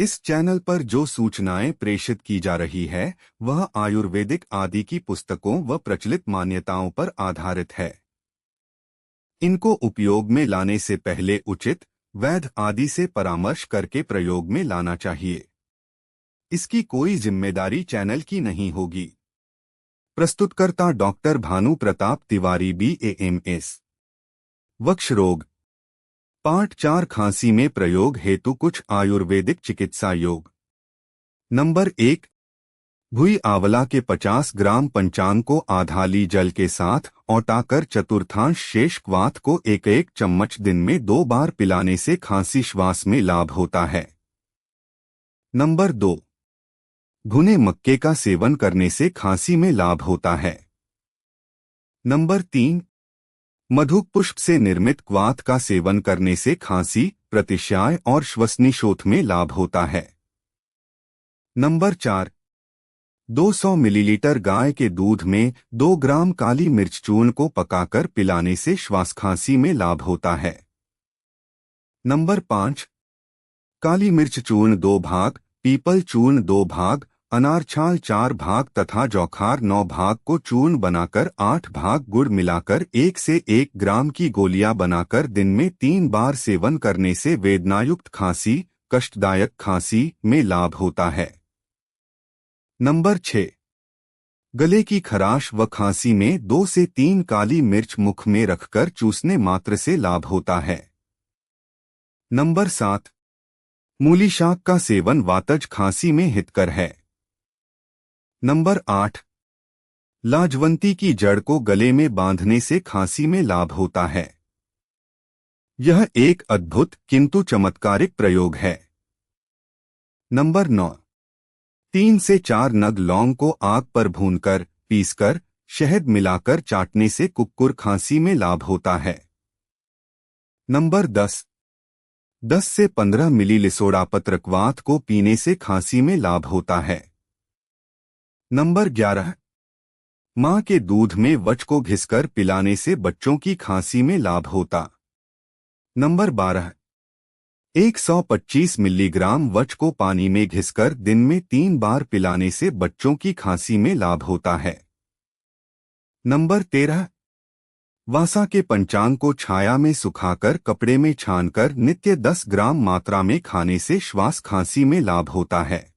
इस चैनल पर जो सूचनाएं प्रेषित की जा रही है वह आयुर्वेदिक आदि की पुस्तकों व प्रचलित मान्यताओं पर आधारित है। इनको उपयोग में लाने से पहले उचित वैद्य आदि से परामर्श करके प्रयोग में लाना चाहिए। इसकी कोई जिम्मेदारी चैनल की नहीं होगी। प्रस्तुतकर्ता डॉक्टर भानु प्रताप तिवारी BAMS। वक्ष रोग पार्ट 4 खांसी में प्रयोग हेतु कुछ आयुर्वेदिक चिकित्सा योग। नंबर 1। भुई आंवला के 50 ग्राम पंचांग को आधा ली जल के साथ औटाकर चतुर्थांश शेष क्वाथ को एक एक चम्मच दिन में 2 बार पिलाने से खांसी श्वास में लाभ होता है। नंबर 2। भुने मक्के का सेवन करने से खांसी में लाभ होता है। नंबर 3। मधुक पुष्प से निर्मित क्वाथ का सेवन करने से खांसी, प्रतिशाय और श्वसनिशोथ में लाभ होता है। नंबर 4। 200 मिलीलीटर गाय के दूध में 2 ग्राम काली मिर्च चूर्ण को पकाकर पिलाने से श्वास खांसी में लाभ होता है। नंबर 5। काली मिर्च चूर्ण 2 भाग, पीपल चूर्ण 2 भाग, अनार छाल 4 भाग तथा जौखार 9 भाग को चूर्ण बनाकर 8 भाग गुड़ मिलाकर 1 से 1 ग्राम की गोलियां बनाकर दिन में 3 बार सेवन करने से वेदनायुक्त खांसी, कष्टदायक खांसी में लाभ होता है। नंबर 6। गले की खराश व खांसी में 2 से 3 काली मिर्च मुख में रखकर चूसने मात्र से लाभ होता है। नंबर 7। मूली शाक का सेवन वातज खांसी में हितकर है। नंबर 8। लाजवंती की जड़ को गले में बांधने से खांसी में लाभ होता है। यह एक अद्भुत किंतु चमत्कारिक प्रयोग है। नंबर 9। 3 से 4 नग लौंग को आग पर भूनकर, पीसकर, शहद मिलाकर चाटने से कुक्कुर खांसी में लाभ होता है। नंबर 10। 10 से 15 मिली लिसोड़ा पत्रक्वाथ को पीने से खांसी में लाभ होता है। नंबर 11। मां के दूध में वच को घिसकर पिलाने से बच्चों की खांसी में लाभ होता। नंबर 12। 125 मिलीग्राम वच को पानी में घिसकर दिन में 3 बार पिलाने से बच्चों की खांसी में लाभ होता है। नंबर 13। वासा के पंचांग को छाया में सुखाकर कपड़े में छानकर नित्य 10 ग्राम मात्रा में खाने से श्वास खांसी में लाभ होता है।